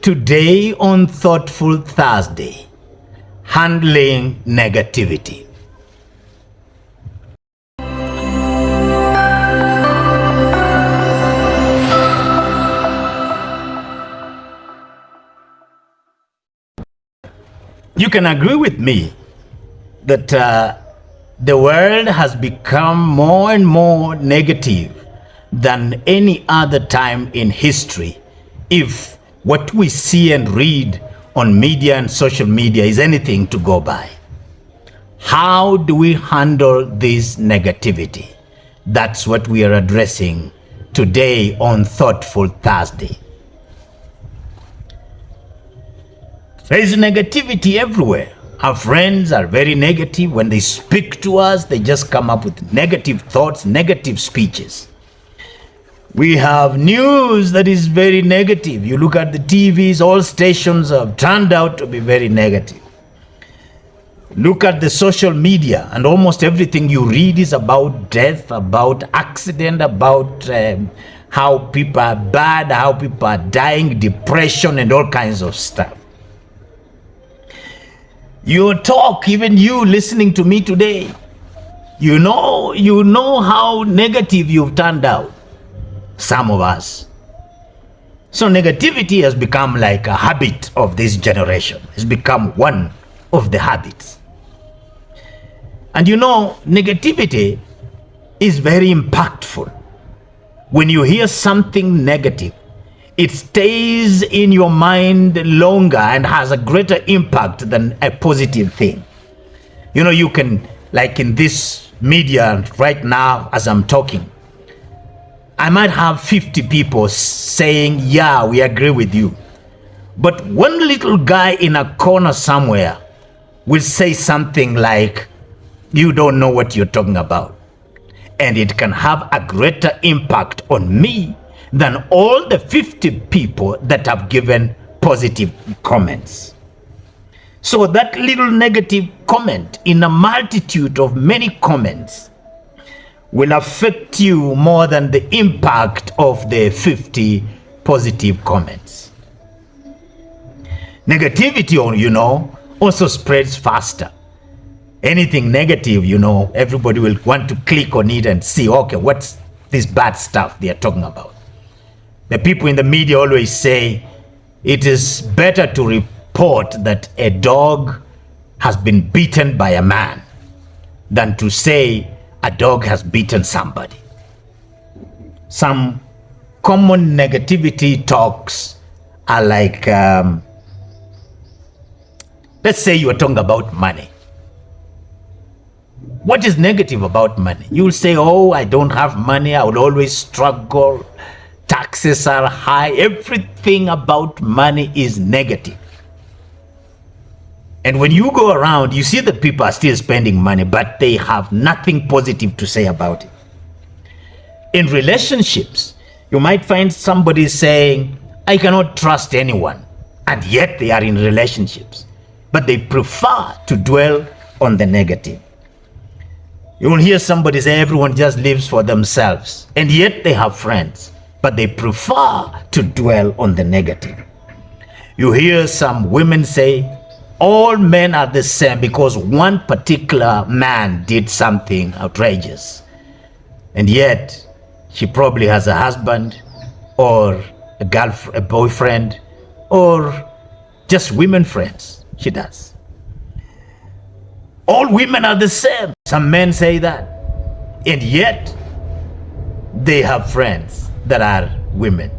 Today on Thoughtful Thursday, handling negativity. You can agree with me that the world has become more and more negative than any other time in history, if what we see and read on media and social media is anything to go by. How do we handle this negativity? That's what we are addressing today on Thoughtful Thursday. There is negativity everywhere. Our friends are very negative. When they speak to us, they just come up with negative thoughts, negative speeches. We have news that is very negative. You look at the TVs, all stations have turned out to be very negative. Look at the social media, and almost everything you read is about death, about accident, about how people are bad, how people are dying, depression, and all kinds of stuff. Your talk, even you listening to me today, you know how negative you've turned out. Some of us. So negativity has become like a habit of this generation. It's become one of the habits. And negativity is very impactful. When you hear something negative, it stays in your mind longer and has a greater impact than a positive thing. You can, like in this media right now as I'm talking, I might have 50 people saying, yeah, we agree with you. But one little guy in a corner somewhere will say something like, you don't know what you're talking about. And it can have a greater impact on me than all the 50 people that have given positive comments. So that little negative comment in a multitude of many comments will affect you more than the impact of the 50 positive comments. Negativity, also spreads faster. Anything negative, everybody will want to click on it and see, okay, what's this bad stuff they are talking about. The people in the media always say it is better to report that a dog has been beaten by a man than to say a dog has beaten somebody. Some common negativity talks are like, let's say you are talking about money. What is negative about money? You'll say, oh, I don't have money, I will always struggle, taxes are high, everything about money is negative. And when you go around, you see that people are still spending money, but they have nothing positive to say about it. In relationships, you might find somebody saying, I cannot trust anyone, and yet they are in relationships, but they prefer to dwell on the negative. You will hear somebody say everyone just lives for themselves, and yet they have friends, but they prefer to dwell on the negative. You hear some women say, all men are the same because one particular man did something outrageous. And yet, she probably has a husband or a girlfriend, a boyfriend, or just women friends. She does. All women are the same. Some men say that. And yet, they have friends that are women.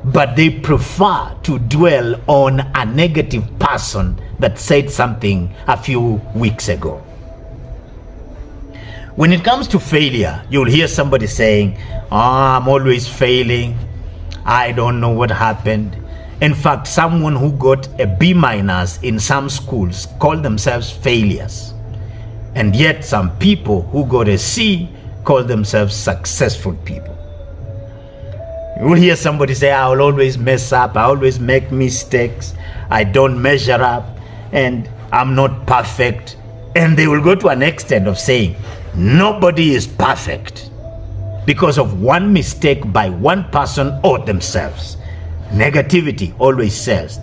But they prefer to dwell on a negative person that said something a few weeks ago. When it comes to failure, you'll hear somebody saying, I'm always failing. I don't know what happened. In fact, someone who got a B- in some schools call themselves failures. And yet some people who got a C call themselves successful people. You will hear somebody say, I will always mess up, I always make mistakes, I don't measure up, and I'm not perfect. And they will go to an extent of saying, nobody is perfect because of one mistake by one person or themselves. Negativity always says.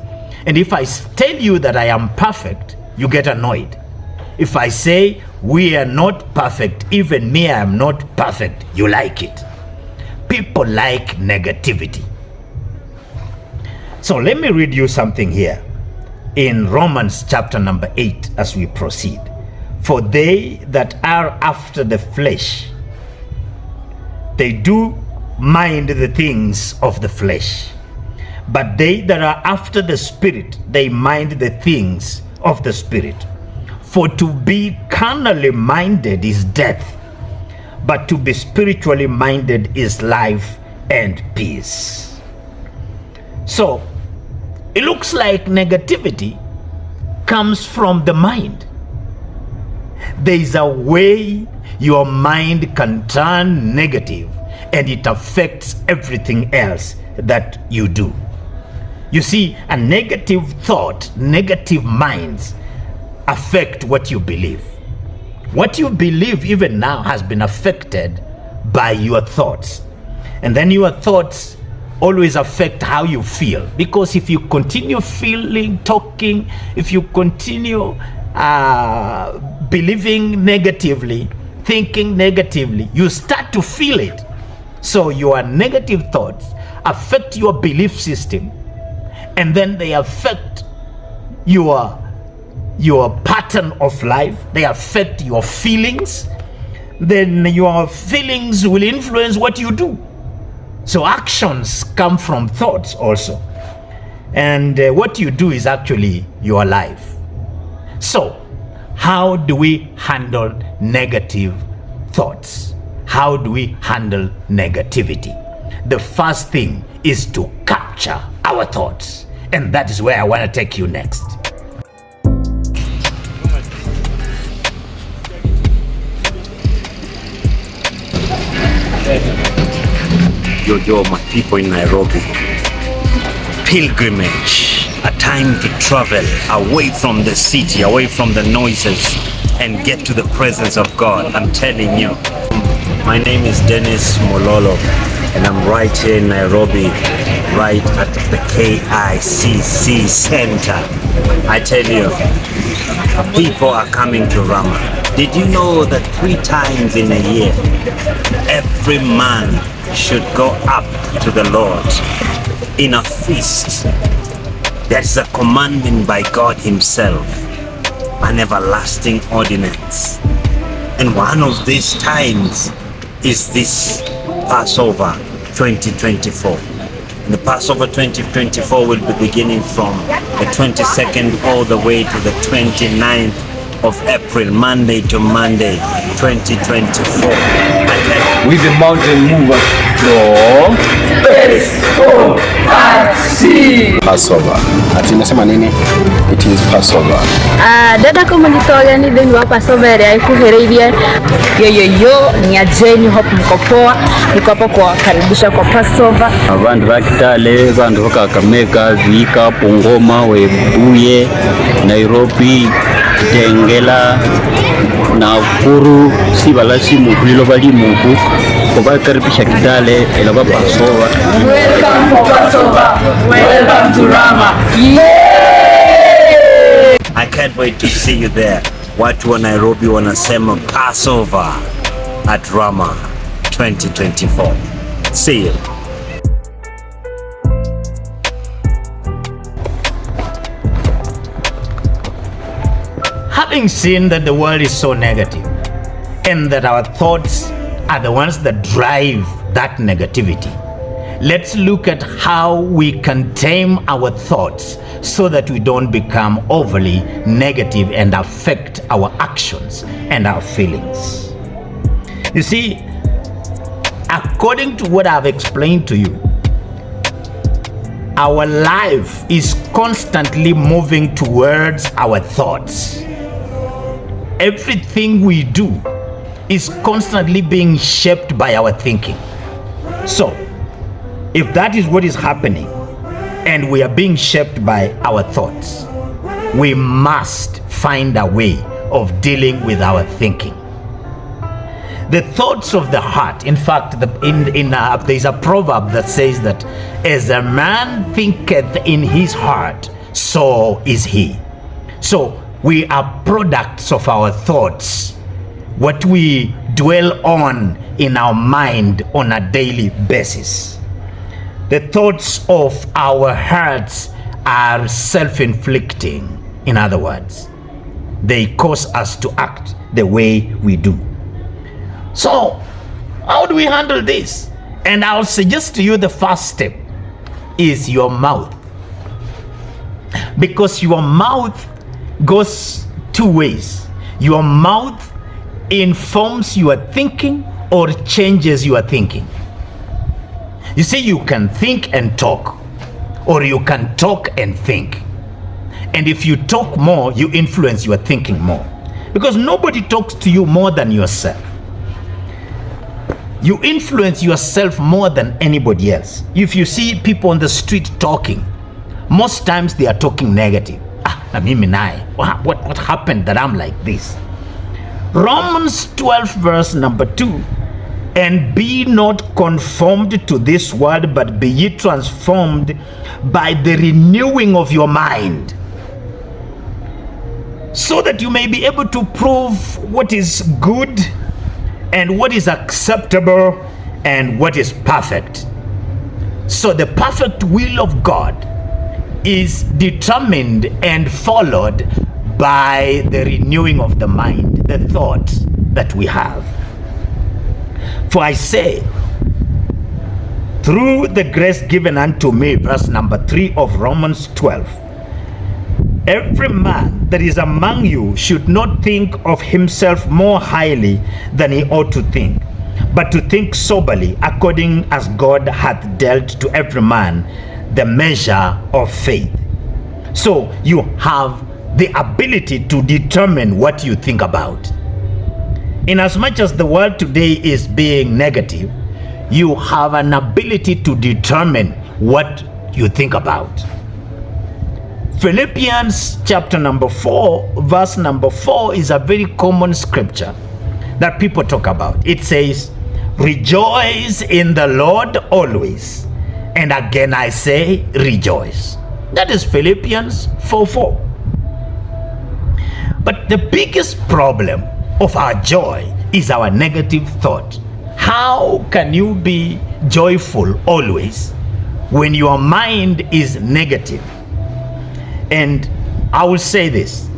And if I tell you that I am perfect, you get annoyed. If I say we are not perfect, even me, I am not perfect, you like it. People like negativity. So let me read you something here in Romans chapter number 8 as we proceed. For they that are after the flesh, they do mind the things of the flesh. But they that are after the Spirit, they mind the things of the Spirit. For to be carnally minded is death, but to be spiritually minded is life and peace. So, it looks like negativity comes from the mind. There is a way your mind can turn negative and it affects everything else that you do. You see, a negative thought, negative minds affect what you believe. What you believe even now has been affected by your thoughts. And then your thoughts always affect how you feel. Because if you continue feeling, talking, if you continue believing negatively, thinking negatively, you start to feel it. So your negative thoughts affect your belief system, and then they affect your pattern of life. They affect your feelings. Then your feelings will influence what you do. So actions come from thoughts also. And what you do is actually your life. So how do we handle negative thoughts? How do we handle negativity? The first thing is to capture our thoughts. And that is where I want to take you next. Yo, my people in Nairobi. Pilgrimage, a time to travel away from the city, away from the noises, and get to the presence of God. I'm telling you. My name is Dennis Mololo, and I'm right here in Nairobi, right at the KICC Center. I tell you, people are coming to Rama. Did you know that 3 times in a year, every man should go up to the Lord in a feast? That's a commandment by God Himself, an everlasting ordinance. And one of these times is this Passover 2024. And the Passover 2024 will be beginning from the 22nd all the way to the 29th of April, Monday to Monday, 2024. With the mountain mover from Passover. Ati nasema nini? It is Passover. Dada kama nitoga ni then wa Passover ya kuhereidia. Yo ni ajeni hope mko poa. Niko hapa kwa karibisha kwa Passover. Abantu bakitale, abantu bakakameka, Zika, Pongoma, Webuye, Nairobi, Kitengela, Nakuru, Sibalasi, Mukulilo bali Muku. Kubakaribisha Kitale elaba Passover. Welcome to Passover. Welcome to Rama. I can't wait to see you there. Watu wa Nairobi wanasema Passover at Rama 2024. See you. Having seen that the world is so negative and that our thoughts are the ones that drive that negativity, let's look at how we can tame our thoughts so that we don't become overly negative and affect our actions and our feelings. You see, according to what I've explained to you, our life is constantly moving towards our thoughts. Everything we do is constantly being shaped by our thinking. So, if that is what is happening and we are being shaped by our thoughts, we must find a way of dealing with our thinking. The thoughts of the heart, in fact, there's a proverb that says that as a man thinketh in his heart, so is he. So we are products of our thoughts, what we dwell on in our mind on a daily basis. The thoughts of our hearts are self-inflicting. In other words, they cause us to act the way we do. So, how do we handle this? And I'll suggest to you the first step is your mouth. Because your mouth goes two ways. Your mouth informs your thinking or changes your thinking. You see, you can think and talk, or you can talk and think. And if you talk more, you influence your thinking more. Because nobody talks to you more than yourself. You influence yourself more than anybody else. If you see people on the street talking, most times they are talking negative. What happened that I'm like this? Romans 12 verse number 2. And be not conformed to this world, but be ye transformed by the renewing of your mind, so that you may be able to prove what is good and what is acceptable and what is perfect. So the perfect will of God is determined and followed by the renewing of the mind, the thoughts that we have. For I say, through the grace given unto me, verse number 3 of Romans 12, every man that is among you should not think of himself more highly than he ought to think, but to think soberly, according as God hath dealt to every man the measure of faith. So you have the ability to determine what you think about. Inasmuch as the world today is being negative, you have an ability to determine what you think about. Philippians chapter number 4, verse number 4 is a very common scripture that people talk about. It says, rejoice in the Lord always. And again I say, rejoice. That is Philippians 4:4. But the biggest problem of our joy is our negative thought. How can you be joyful always when your mind is negative? And I will say this,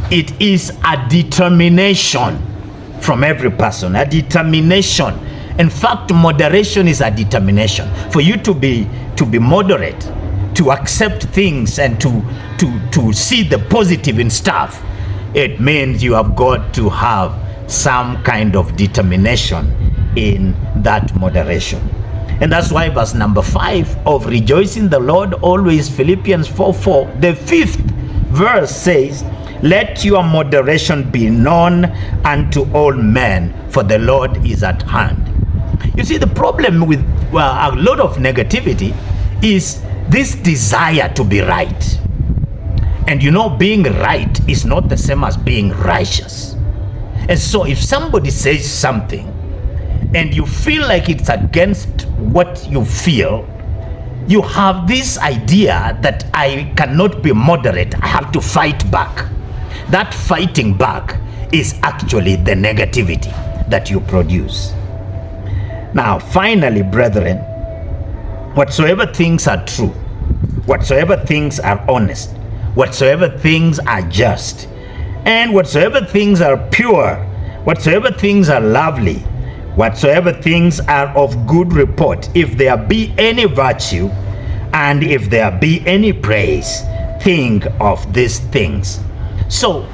it is a determination from every person, a determination. In fact, moderation is a determination. For you to be moderate, to accept things and to see the positive in stuff, it means you have got to have some kind of determination in that moderation. And that's why verse number 5 of rejoice in the Lord always, Philippians 4:4, the 5th verse says, let your moderation be known unto all men, for the Lord is at hand. You see, the problem with a lot of negativity is this desire to be right. And you know, being right is not the same as being righteous. And so if somebody says something and you feel like it's against what you feel, you have this idea that I cannot be moderate, I have to fight back. That fighting back is actually the negativity that you produce. Now, finally, brethren, whatsoever things are true, whatsoever things are honest, whatsoever things are just, and whatsoever things are pure, whatsoever things are lovely, whatsoever things are of good report, if there be any virtue, and if there be any praise, think of these things. So,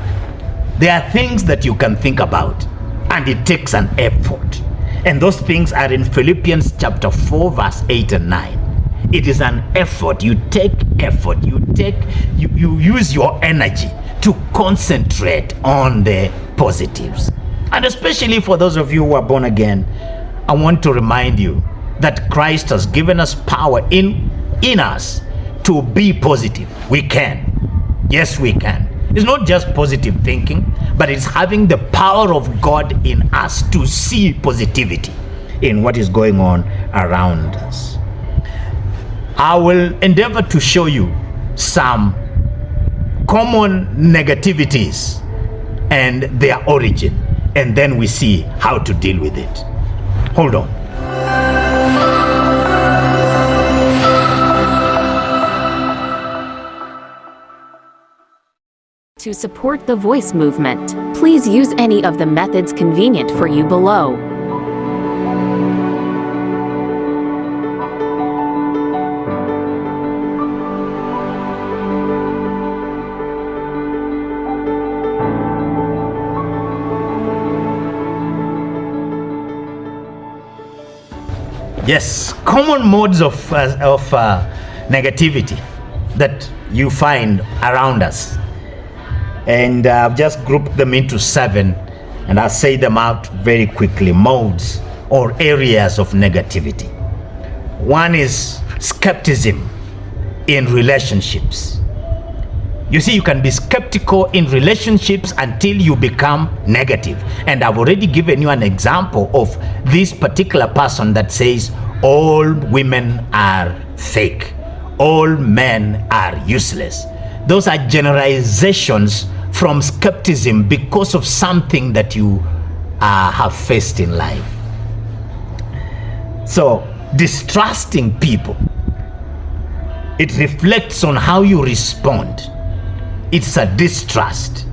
there are things that you can think about, and it takes an effort. And those things are in Philippians chapter 4, verse 8 and 9. It is an effort. You take effort. You use your energy to concentrate on the positives. And especially for those of you who are born again, I want to remind you that Christ has given us power in us to be positive. We can. Yes, we can. It's not just positive thinking, but it's having the power of God in us to see positivity in what is going on around us. I will endeavor to show you some common negativities and their origin, and then we see how to deal with it. Hold on. To support the voice movement, please use any of the methods convenient for you below. Yes, common modes of negativity that you find around us. And I've just grouped them into 7, and I'll say them out very quickly. Modes or areas of negativity. One is skepticism in relationships. You see, you can be skeptical in relationships until you become negative. And I've already given you an example of this particular person that says all women are fake, all men are useless. Those are generalizations from skepticism because of something that you have faced in life. So, distrusting people, it reflects on how you respond. It's a distrust.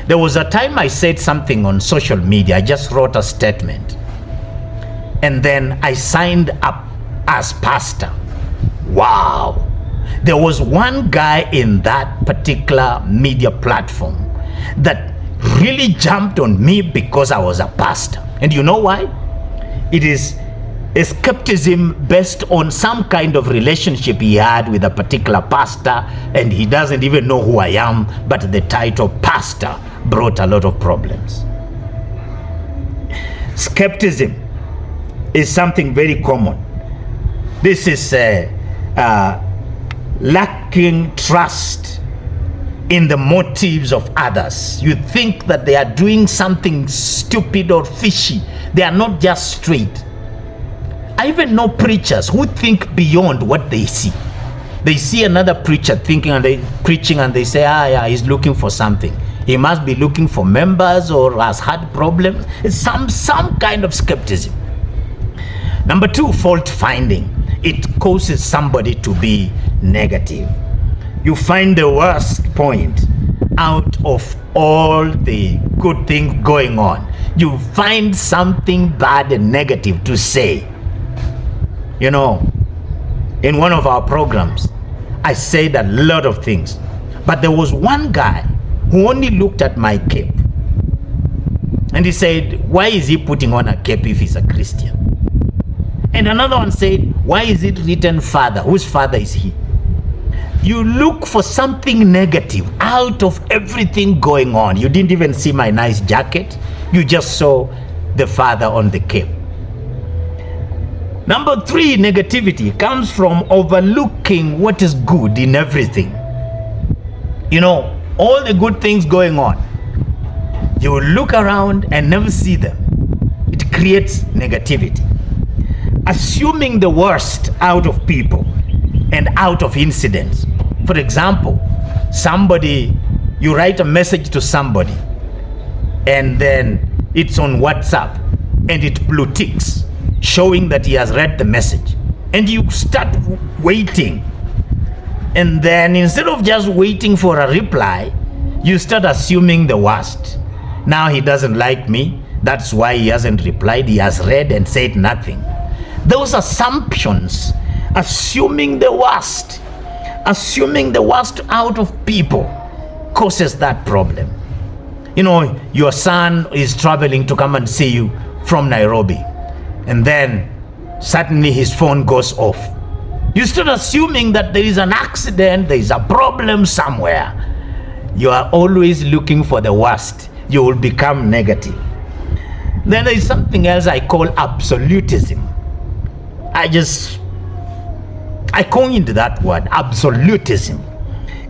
There was a time I said something on social media. I just wrote a statement, and then I signed up as pastor. Wow. There was one guy in that particular media platform that really jumped on me because I was a pastor. And you know why? It is a skepticism based on some kind of relationship he had with a particular pastor, and he doesn't even know who I am, but the title pastor brought a lot of problems. Skepticism is something very common. This is lacking trust in the motives of others. You think that they are doing something stupid or fishy. They are not just straight. I even know preachers who think beyond what they see. They see another preacher thinking and they preaching and they say, yeah, he's looking for something. He must be looking for members or has had problems. It's some kind of skepticism. Number 2, fault finding. It causes somebody to be negative. You find the worst point out of all the good things going on. You find something bad and negative to say. You know, in one of our programs, I said a lot of things, but there was one guy who only looked at my cape and he said, why is he putting on a cape if he's a Christian? And another one said, why is it written father? Whose father is he? You look for something negative out of everything going on. You didn't even see my nice jacket. You just saw the father on the cape. Number 3, negativity comes from overlooking what is good in everything. You know, all the good things going on. You look around and never see them. It creates negativity. Assuming the worst out of people and out of incidents. For example, you write a message to somebody and then it's on WhatsApp and it blue ticks, showing that he has read the message. And you start waiting. And then instead of just waiting for a reply, you start assuming the worst. Now he doesn't like me. That's why he hasn't replied. He has read and said nothing. Those assumptions, assuming the worst out of people, causes that problem. You know, your son is traveling to come and see you from Nairobi, and then suddenly his phone goes off. You start assuming that there is an accident, there is a problem somewhere. You are always looking for the worst. You will become negative. Then there is something else I call absolutism. I coined that word, absolutism.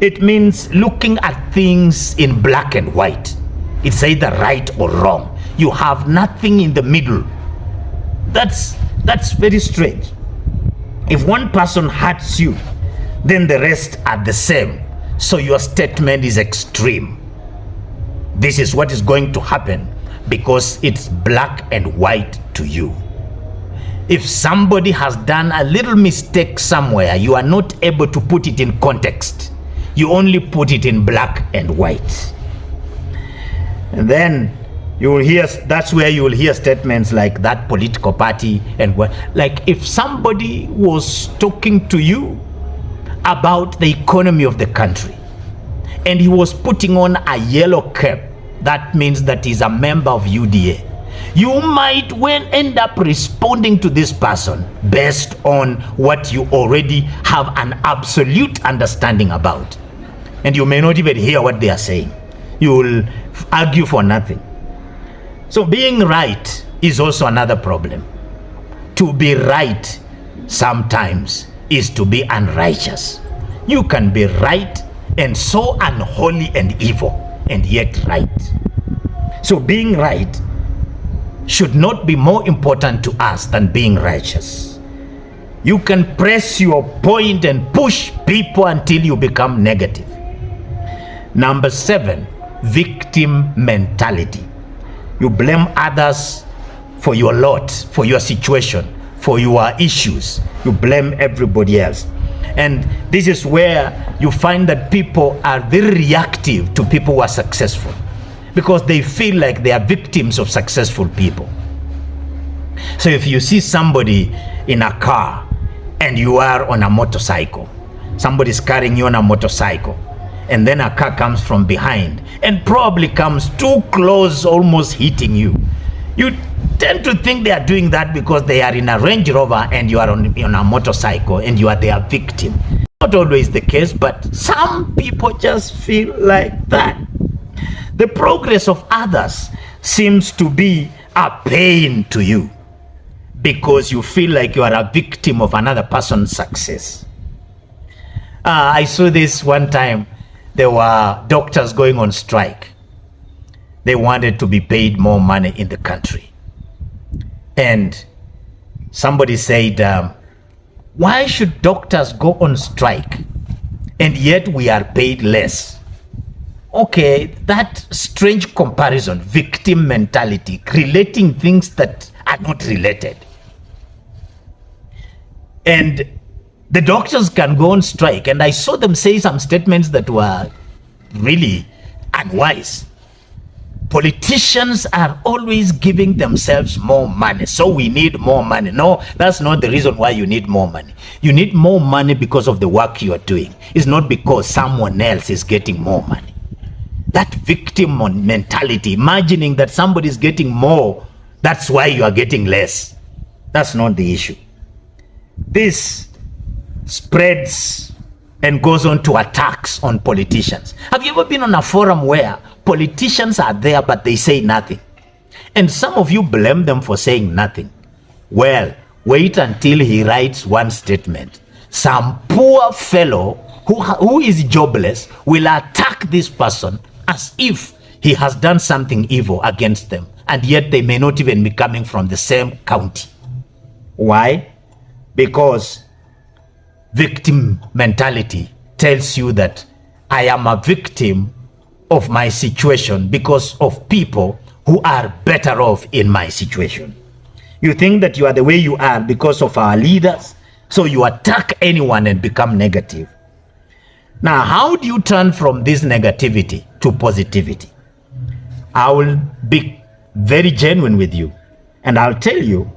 It means looking at things in black and white. It's either right or wrong. You have nothing in the middle. That's very strange. If one person hurts you, then the rest are the same. So your statement is extreme. This is what is going to happen because it's black and white to you. If somebody has done a little mistake somewhere, you are not able to put it in context. You only put it in black and white. And then you will hear, that's where you will hear statements like that political party and what. Like if somebody was talking to you about the economy of the country and he was putting on a yellow cap, that means that he's a member of UDA. You might end up responding to this person based on what you already have an absolute understanding about. And you may not even hear what they are saying. You will argue for nothing. So being right is also another problem. To be right sometimes is to be unrighteous. You can be right and so unholy and evil and yet right. So being right should not be more important to us than being righteous. You can press your point and push people until you become negative. Number 7, victim mentality. You blame others for your lot, for your situation, for your issues. You blame everybody else. And this is where you find that people are very reactive to people who are successful because they feel like they are victims of successful people. So if you see somebody in a car and you are on a motorcycle, somebody's carrying you on a motorcycle, and then a car comes from behind and probably comes too close, almost hitting you, you tend to think they are doing that because they are in a Range Rover and you are on a motorcycle and you are their victim. Not always the case, but some people just feel like that. The progress of others seems to be a pain to you because you feel like you are a victim of another person's success. I saw this one time. There were doctors going on strike. They wanted to be paid more money in the country. And somebody said, why should doctors go on strike and yet we are paid less? Okay, that strange comparison, victim mentality, relating things that are not related. And the doctors can go on strike, and I saw them say some statements that were really unwise. Politicians are always giving themselves more money, so we need more money. No, that's not the reason why you need more money. You need more money because of the work you are doing. It's not because someone else is getting more money. That victim mentality, imagining that somebody is getting more, that's why you are getting less. That's not the issue. This spreads and goes on to attacks on politicians. Have you ever been on a forum where politicians are there but they say nothing? And some of you blame them for saying nothing. Well, wait until he writes one statement. Some poor fellow who is jobless will attack this person as if he has done something evil against them, and yet they may not even be coming from the same county. Why? Because victim mentality tells you that I am a victim of my situation because of people who are better off in my situation. You think that you are the way you are because of our leaders, so you attack anyone and become negative. Now, how do you turn from this negativity to positivity? I will be very genuine with you, and I'll tell you,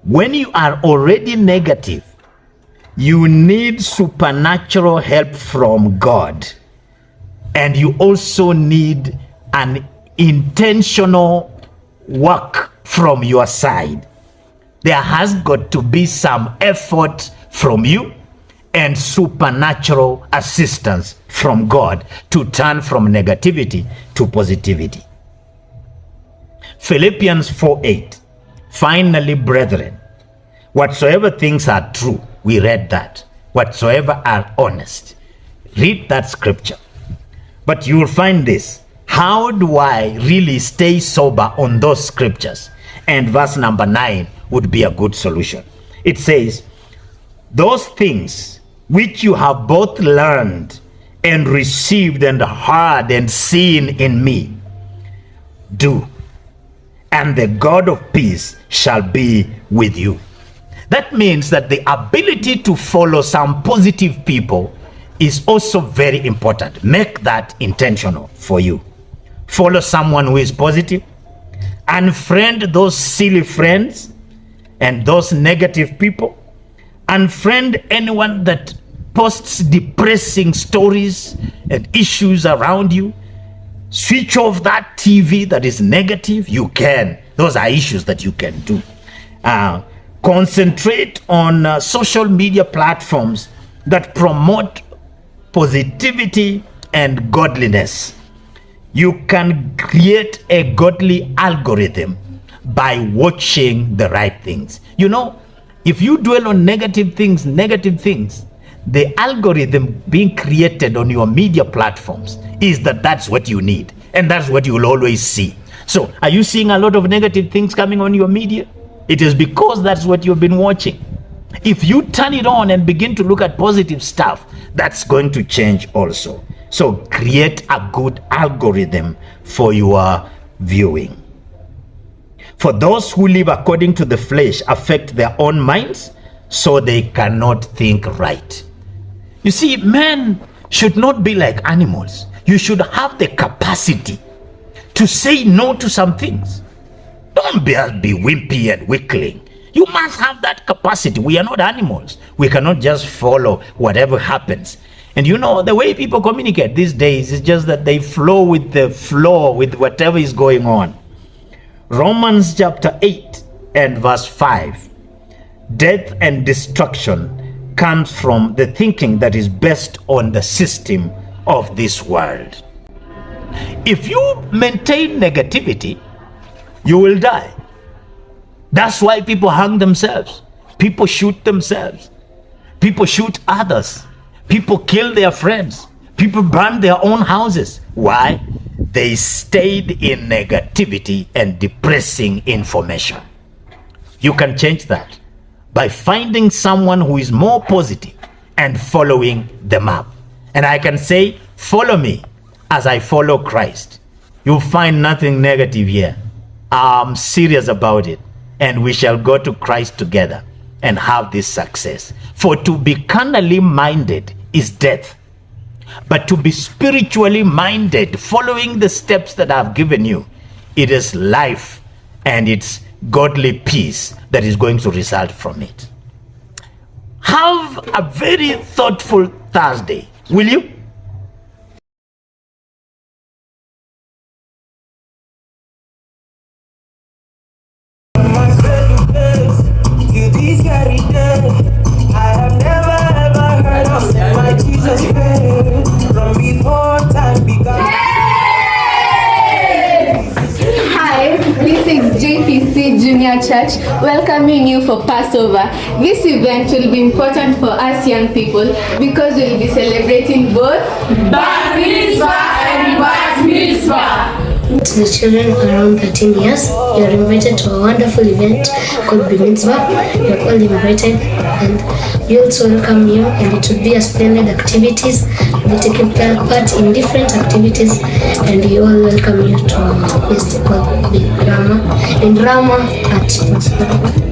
when you are already negative, you need supernatural help from God, and you also need an intentional work from your side. There has got to be some effort from you and supernatural assistance from God to turn from negativity to positivity. Philippians 4:8. Finally, brethren, whatsoever things are true, we read that. Whatsoever are honest, Read that scripture. But you will find this. How do I really stay sober on those scriptures? And verse number 9 would be a good solution. It says, those things which you have both learned and received and heard and seen in me, do, and the God of peace shall be with you. That means that the ability to follow some positive people is also very important. Make that intentional for you. Follow someone who is positive. Unfriend those silly friends and those negative people. Unfriend anyone that posts depressing stories and issues around you. Switch off that TV that is negative. You can. Those are issues that you can do. Concentrate on social media platforms that promote positivity and godliness. You can create a godly algorithm by watching the right things. You know, if you dwell on negative things, the algorithm being created on your media platforms is that's what you need. And that's what you will always see. So are you seeing a lot of negative things coming on your media? It is because that's what you've been watching. If you turn it on and begin to look at positive stuff, that's going to change also. So create a good algorithm for your viewing. For those who live according to the flesh affect their own minds, so they cannot think right. You see, men should not be like animals. You should have the capacity to say no to some things. Don't be wimpy and weakling. You must have that capacity. We are not animals. We cannot just follow whatever happens. And you know, the way people communicate these days is just that they flow with the flow, with whatever is going on. Romans chapter 8 and verse 5. Death and destruction comes from the thinking that is based on the system of this world. If you maintain negativity, you will die. That's why people hang themselves. People shoot themselves. People shoot others. People kill their friends. People burn their own houses. Why? They stayed in negativity and depressing information. You can change that by finding someone who is more positive and following them up. And I can say, follow me as I follow Christ. You'll find nothing negative here. I'm serious about it. And we shall go to Christ together and have this success. For to be carnally minded is death. But to be spiritually minded, following the steps that I've given you, it is life and it's godly peace that is going to result from it. Have a very thoughtful Thursday, will you? Junior Church welcoming you for Passover. This event will be important for us young people because we'll be celebrating both Bar Mitzvah and Bat Mitzvah. To the children around 13 years, you are invited to a wonderful event called Bar Mitzvah. You are all invited and we also welcome you, and it will be a splendid activities. We'll be taking part in different activities and we all welcome you to a festival in Rama at Passover.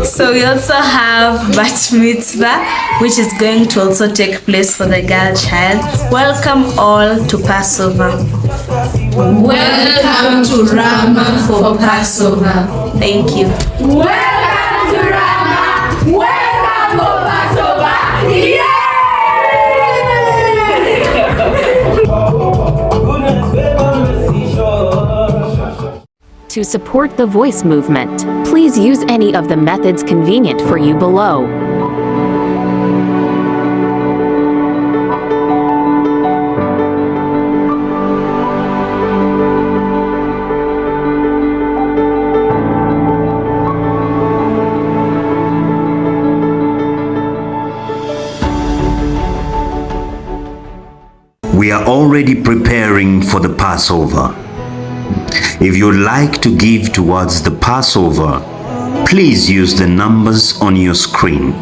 So we also have Bat Mitzvah, which is going to also take place for the girl child. Welcome all to Passover. Welcome to Rama for Passover. Thank you. Welcome to Rama. Welcome for Passover. Yay! To support the voice movement, please use any of the methods convenient for you below. already preparing for the Passover. If you'd like to give towards the Passover, please use the numbers on your screen.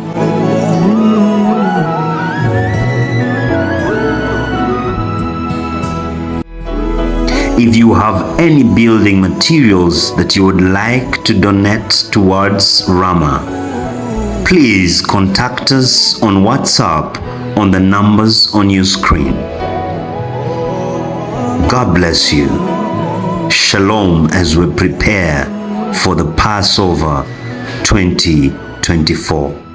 If you have any building materials that you would like to donate towards Rama, please contact us on WhatsApp on the numbers on your screen. God bless you. Shalom as we prepare for the Passover 2024.